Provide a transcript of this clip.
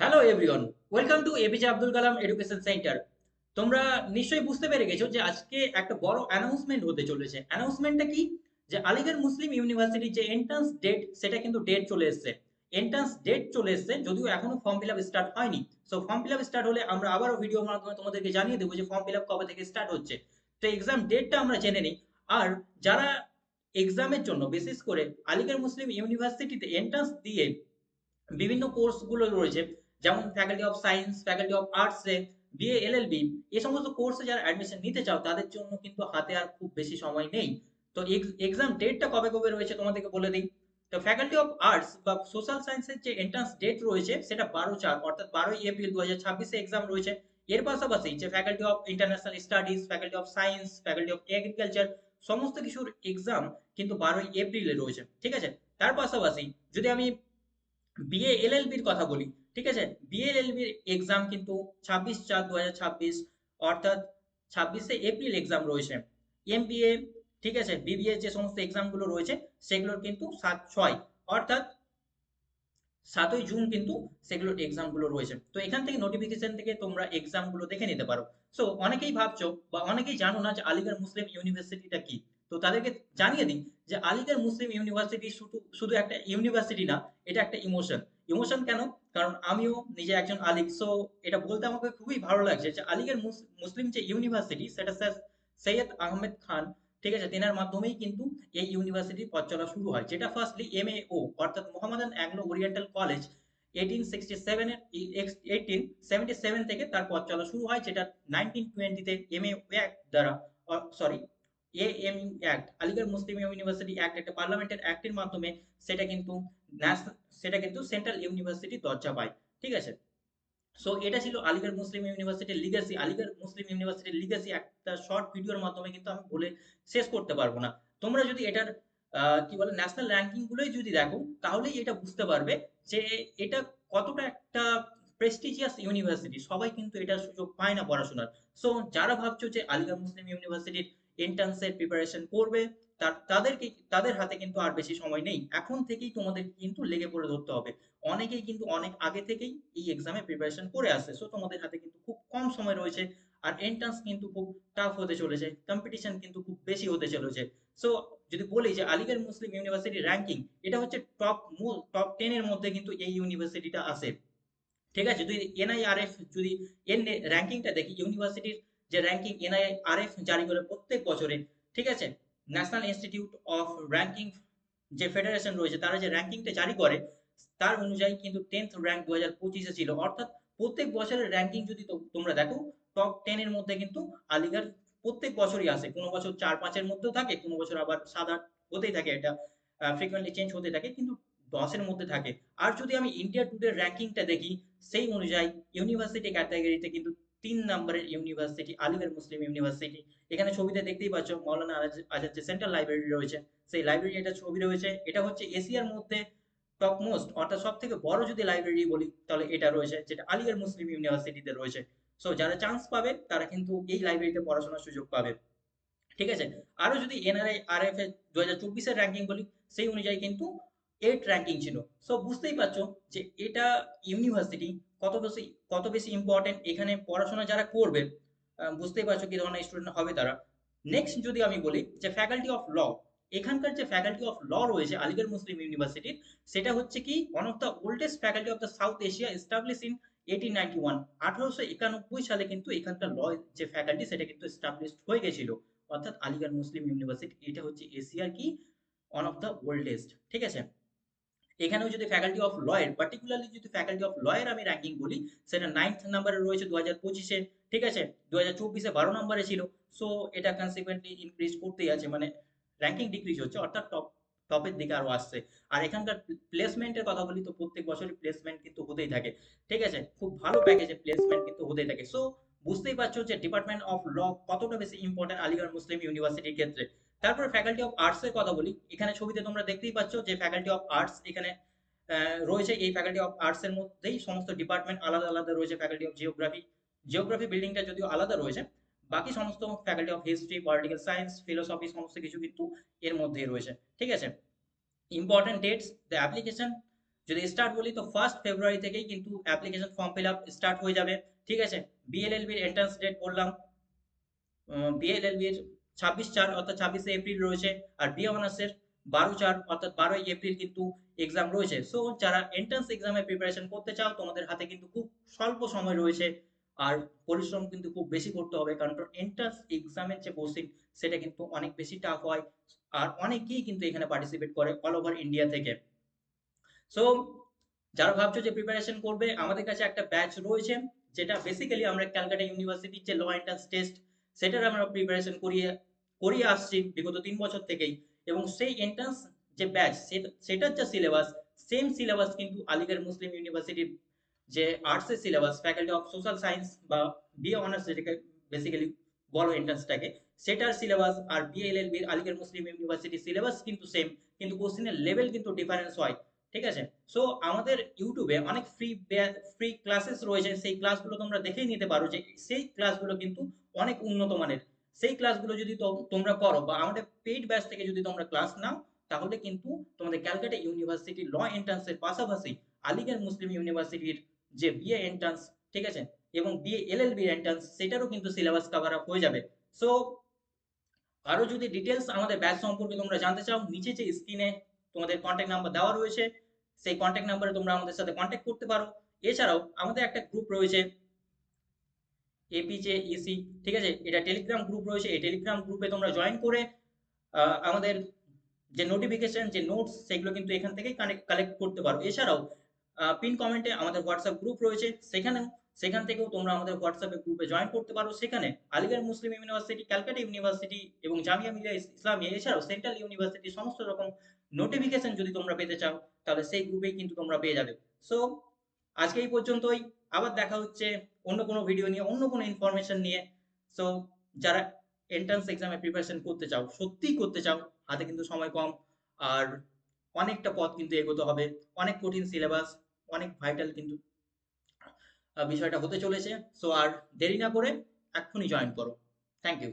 Hello everyone, welcome to APJ Abdul Kalam education centre. তোমরা নিশ্চয়ই বুঝতে পেরে গেছো যে আজকে একটা বড় অ্যানাউন্সমেন্ট হতে চলেছে। অ্যানাউন্সমেন্টটা কি? যে আলিগড় মুসলিম ইউনিভার্সিটির যে এন্ট্রান্স ডেট, সেটা কিন্তু ডেট চলে এসেছে। এন্ট্রান্স ডেট চলে এসেছে, যদিও এখনো ফর্ম ফিল আপ স্টার্ট হয়নি। So form fill up start হলে আমরা আবারও ভিডিওর মাধ্যমে তোমাদেরকে জানিয়ে দেবো যে ফর্ম ফিল আপ কবে থেকে স্টার্ট হচ্ছে। তো এক্সাম ডেটটা আমরা জেনে নিই। আর যারা এক্সামের জন্য বিশেষ করে আলিগড় মুসলিম ইউনিভার্সিটিতে এন্ট্রান্স দিয়ে বিভিন্ন কোর্সগুলো রয়েছে, যেমন faculty of science, faculty of আর্টসে, বিএ এলএলবি, এই সমস্ত কোর্সে যারা অ্যাডমিশন নিতে চাও তাদের জন্য কিন্তু হাতে আর খুব বেশি সময় নেই। তো এক্সাম ডেটটা কবে কবে রয়েছে তোমাদেরকে বলে দিই। তো ফ্যাকাল্টি অফ আর্টস বা সোশ্যাল সায়েন্সের যে এন্ট্রান্স ডেট রয়েছে সেটা 12/4 অর্থাৎ 12 এপ্রিল 2026 এক্সাম রয়েছে। এর পাশাপাশি যে faculty of international studies, faculty of science, faculty of agriculture, সমস্ত কিছুর এক্সাম কিন্তু 12 এপ্রিলে রয়েছে। ঠিক আছে। তার পাশাপাশি যদি আমি বিএ এলএলবির কথা বলি, ঠিক আছে, বিএ এলএলবির এক্সাম কিন্তু 26/4/2026 অর্থাৎ 26 এপ্রিল এক্সাম রয়েছে। এমবিএ, ঠিক আছে, বিবিএ যে সমস্ত এক্সামগুলো রয়েছে সেগুলোর কিন্তু 7/6 অর্থাৎ 7ই জুন কিন্তু সেগুলোর এক্সামগুলো রয়েছে। তো এখান থেকে নোটিফিকেশন থেকে তোমরা এক্সামগুলো দেখে নিতে পারো। সো অনেকেই ভাবছো বা অনেকেই জানো না যে আলিগড় মুসলিম ইউনিভার্সিটিটা কি। তো তাদেরকে জানিয়ে দিই যে আলিগড় মুসলিম ইউনিভার্সিটি শুধু শুধু একটা ইউনিভার্সিটি না, এটা একটা ইমোশন। ইমোশন কেন? কারণ আমিও নিজে একজন আলিগ। সো এটা বলতে আমাকে খুবই ভালো লাগছে যে আলিগড় মুসলিম যে ইউনিভার্সিটি সেটা স্যার সৈয়দ আহমেদ খান, ঠিক আছে, তেনার মাধ্যমেই কিন্তু এই ইউনিভার্সিটির পথ চলা শুরু হয়, যেটা ফার্স্টলি এমএও অর্থাৎ মোহামেডান অ্যাংলো ওরিয়েন্টাল কলেজ 1877 থেকে তার পথ চলা শুরু হয়, যেটা 1920-তে এমএ অ্যাক্ট দ্বারা, সরি, এএমইউ অ্যাক্ট, আলিগড় মুসলিম ইউনিভার্সিটি অ্যাক্ট, একটা পার্লামেন্টের অ্যাক্টের মাধ্যমে সেটা কিন্তু সেটা কিন্তু সেন্ট্রাল ইউনিভার্সিটির দরজা পায়। ঠিক আছে। সো এটা ছিল আলিগড় মুসলিম ইউনিভার্সিটির লিগ্যাসি। আলিগড় মুসলিম ইউনিভার্সিটির লিগ্যাসি একটা শর্ট ভিডিওর মাধ্যমে কিন্তু আমি বলে শেষ করতে পারবো না। তোমরা যদি এটার কি বলে ন্যাশনাল র্যাঙ্কিং গুলোই যদি দেখো, তাহলেই এটা বুঝতে পারবে যে এটা কতটা একটা প্রেস্টিজিয়াস ইউনিভার্সিটি। সবাই কিন্তু এটার সুযোগ পায় না পড়াশোনার। সো যারা ভাবছো যে আলিগড় মুসলিম ইউনিভার্সিটির এন্ট্রান্সের প্রিপারেশন করবে, তাদেরকে, তাদের হাতে কিন্তু আর বেশি সময় নেই। এখন থেকেই তোমাদের কিন্তু লেগে পড়ে ধরতে হবে। অনেকেই কিন্তু অনেক আগে থেকেই এই এক্সামে প্রিপারেশন করে আসছে। সো তোমাদের হাতে কিন্তু খুব কম সময় রয়েছে। আর এন্ট্রান্স কিন্তু খুব টাফ হতে চলেছে, কম্পিটিশন কিন্তু খুব বেশি হতে চলেছে। সো যদি বলি যে আলিগড় মুসলিম ইউনিভার্সিটির র্যাঙ্কিং, এটা হচ্ছে টপ 10 এর মধ্যে কিন্তু এই ইউনিভার্সিটিটা আসে। ঠিক আছে। যদি এনআইআরএফ, যদি এর র্যাঙ্কিংটা দেখি, ইউনিভার্সিটির যে র্যাঙ্কিং এনআইআরএফ জারি করে প্রত্যেক বছরে, ঠিক আছে, ন্যাশনাল ইনস্টিটিউট অফ র্যাঙ্কিং যে ফেডারেশন রয়েছে তারা যে র্যাঙ্কিংটা জারি করে, তার অনুযায়ী কিন্তু 10th র্যাঙ্ক 2025-এ ছিল। অর্থাৎ প্রত্যেক বছরের র্যাঙ্কিং যদি তোমরা দেখো, টপ 10 এর মধ্যে কিন্তু আলিগড় প্রত্যেক বছরই আসে। কোনো বছর 4-5-এর মধ্যেও থাকে, কোনো বছর আবার 7-8 হতেই থাকে। এটা ফ্রিকোয়েন্টলি চেঞ্জ হতে থাকে, কিন্তু 10-এর মধ্যে থাকে। আর যদি আমি ইন্ডিয়া টুডে র্যাঙ্কিংটা দেখি, সেই অনুযায়ী ইউনিভার্সিটি ক্যাটাগরিতে কিন্তু 3 নম্বরের ইউনিভার্সিটি আলিগড় মুসলিম ইউনিভার্সিটি। এখানে ছবিতে দেখতেই পাচ্ছ মৌলানা আজাদ যে সেন্ট্রাল লাইব্রেরি রয়েছে, সেই লাইব্রেরি এটা ছবি রয়েছে। এটা হচ্ছে এশিয়ার মধ্যে টপ মোস্ট অর্থাৎ সব থেকে বড় যদি লাইব্রেরি বলি তাহলে এটা রয়েছে, যেটা আলিগড় মুসলিম ইউনিভার্সিটিতে রয়েছে। সো যারা চান্স পাবে তারা কিন্তু এই লাইব্রেরিতে পড়াশোনার সুযোগ পাবে। ঠিক আছে। আরো যদি এনআরআই আরএফ এর 2024-এর র্যাঙ্কিং বলি, সেই অনুযায়ী কিন্তু 8 র্যাঙ্কিং ছিল। সো বুঝতেই পারছো যে এটা ইউনিভার্সিটি কত বেশি ইম্পর্টেন্ট। এখানে পড়াশোনা যারা করবে, বুঝতেই পারছো কি ধরনের স্টুডেন্ট হবে তারা। নেক্সট যদি আমি বলি যে ফ্যাকাল্টি অফ ল, এখানকার যে ফ্যাকাল্টি অফ ল রয়েছে আলিগড় মুসলিম ইউনিভার্সিটির, সেটা হচ্ছে কি one of the oldest faculty of the south Asia, establish in 1891। 1891 সালে কিন্তু এখানকার ল যে ফ্যাকাল্টি সেটা কিন্তু এস্টাবলিশ হয়ে গেছিল। অর্থাৎ আলিগড় মুসলিম ইউনিভার্সিটি এটা হচ্ছে এশিয়ার কি ওয়ান অফ দ্য ওল্ডেস্ট। ঠিক আছে। এখানেও যদি ফ্যাকাল্টি অফ ল এর, পার্টিকুলারলি যদি ফ্যাকাল্টি অফ ল এর আমি র্যাঙ্কিং বলি, সেটা 9th নাম্বারে রয়েছে 2025-এ। ঠিক আছে। 2024-এ 12 নম্বরে ছিল। সো এটা কনসিকুয়েন্টলি ইনক্রিজ করতেই আছে, মানে র্যাঙ্কিং ডিক্রিজ হচ্ছে, অর্থাৎ টপের দিকে আরো আসছে। আর এখানকার প্লেসমেন্টের কথা বলি তো প্রত্যেক বছরই প্লেসমেন্ট কিন্তু হতেই থাকে। ঠিক আছে। খুব ভালো প্যাকেজে প্লেসমেন্ট কিন্তু হতেই থাকে। সো বুঝতেই পারছো যে ডিপার্টমেন্ট অফ ল কতটা বেশি ইম্পর্টেন্ট আলিগড় মুসলিম ইউনিভার্সিটির ক্ষেত্রে। তারপরে ফ্যাকাল্টি অফ আর্টস এর কথা বলি। এখানে ছবিতে তোমরা দেখতেই পাচ্ছ যে ফ্যাকাল্টি অফ আর্টস এখানে রয়েছে। এই ফ্যাকাল্টি অফ আর্টস এর মধ্যেই সমস্ত ডিপার্টমেন্ট আলাদা আলাদা রয়েছে। ফ্যাকাল্টি অফ জিওগ্রাফি, জিওগ্রাফি বিল্ডিংটা যদিও আলাদা রয়েছে, বাকি সমস্ত faculty of history, political science, philosophy সমস্ত কিছু কিন্তু এর মধ্যেই রয়েছে। ঠিক আছে। ইম্পর্টেন্ট ডেটস, দ্য অ্যাপ্লিকেশন যদি স্টার্ট বলি তো 1 ফেব্রুয়ারি থেকেই কিন্তু application form fill up start হয়ে যাবে। ঠিক আছে, বিএলএলবির এন্ট্রান্স ডেট বললাম, বিএলএলবির 26/4 অর্থাৎ 26শে এপ্রিল রয়েছে। আর বিএ অনার্সের 12/4 অর্থাৎ 12ই এপ্রিল কিন্তু এক্সাম রয়েছে। সো যারা এন্ট্রান্স এক্সামের প্রিপারেশন করতে চাও তোমাদের হাতে কিন্তু খুব স্বল্প সময় রয়েছে। আর পরিশ্রম কিন্তু খুব বেশি করতে হবে, কারণ এন্ট্রান্স এক্সামের যে কোশ্চিন সেটা কিন্তু অনেক বেশি টাফ হয়। আর অনেকেই কিন্তু এখানে পার্টিসিপেট করে অল ওভার ইন্ডিয়া থেকে। সো যারা ভাবছো যে প্রিপারেশন করবে, আমাদের কাছে একটা ব্যাচ রয়েছে, যেটা বেসিক্যালি আমরা ক্যালকাটা ইউনিভার্সিটির যে ল এন্ট্রান্স টেস্ট সেটার আমরা প্রিপারেশন করিয়ে করিয়ে আসছি বিগত 3 বছর থেকেই। এবং সেই এন্ট্রান্স যে ব্যাচ সেটার যে সিলেবাস, সেম সিলেবাস কিন্তু আলিগড় মুসলিম ইউনিভার্সিটির যে আর্টসের syllabus, faculty of social science বা বিএ অনার্স যেটাকে বেসিক্যালি বলো এন্ট্রান্সটাকে, সেটার সিলেবাস আর বিএলএলবির আলিগড় মুসলিম ইউনিভার্সিটির সিলেবাস কিন্তু সেম, কিন্তু কোশ্চেনের লেভেল কিন্তু ডিফারেন্স হয়। ঠিক আছে, সো আমাদের ইউটিউবে অনেক ফ্রি ক্লাসেস রয়েছে, সেই ক্লাসগুলো তোমরা দেখেই নিতে পারো যে সেই ক্লাসগুলো কিন্তু অনেক উন্নত মানের। সেই ক্লাসগুলো যদি তোমরা করো বা আমাদের পেইড ব্যাচ থেকে যদি তোমরা ক্লাস নাও, তাহলে কিন্তু তোমাদের ক্যালকাটা ইউনিভার্সিটি ল এন্ট্রান্সের পাশাপাশি আলিগড় মুসলিম ইউনিভার্সিটির যে বিএ এন্ট্রান্স, ঠিক আছে, এবং বিএ এলএলবি এন্ট্রান্স সেটারও কিন্তু সিলেবাস কভার আপ হয়ে যাবে। সো আরো যদি ডিটেলস আমাদের ব্যাচ সম্পর্কে তোমরা জানতে চাও, নিচে যে স্ক্রিনে তোমাদের কন্ট্যাক্ট নাম্বার দেওয়া রয়েছে, সেই কন্ট্যাক্ট নাম্বারে তোমরা আমাদের সাথে কন্ট্যাক্ট করতে পারো। এছাড়াও আমাদের একটা গ্রুপ রয়েছে এপিজে ইসি, ঠিক আছে, এটা টেলিগ্রাম গ্রুপ রয়েছে। এই টেলিগ্রাম গ্রুপে তোমরা জয়েন করে আমাদের যে নোটিফিকেশন, যে নোটস, সেগুলো কিন্তু এখান থেকেই কালেক্ট করতে পারো। এছাড়াও পিন কমেন্টে আমাদের হোয়াটসঅ্যাপ গ্রুপ রয়েছে, সেখান থেকেও তোমরা আমাদের হোয়াটসঅ্যাপে গ্রুপে জয়েন করতে পারো। সেখানে আলিগড় মুসলিম ইউনিভার্সিটি, ক্যালকাটা ইউনিভার্সিটি এবং জামিয়া মিলিয়া ইসলামিয়া, এছাড়াও সেন্ট্রাল ইউনিভার্সিটি সমস্ত রকম নোটিফিকেশন যদি তোমরা পেতে চাও, তাহলে সেই গ্রুপেই কিন্তু তোমরা পেয়ে যাবে। সো আজকে এই পর্যন্তই, আবার দেখা হচ্ছে অন্য কোনো ভিডিও নিয়ে, অন্য কোনো ইনফরমেশন নিয়ে। সো যারা এন্ট্রান্স এক্সামে প্রিপারেশন করতে চাও, সত্যিই করতে চাও, হাতে কিন্তু সময় কম, আর অনেকটা পথ কিন্তু এগোতে হবে, অনেক কঠিন সিলেবাস, অনেক ভাইটাল কিন্তু বিষয়টা হতে চলেছে। সো আর দেরি না করে এক্ষুনি জয়েন করো। Thank you.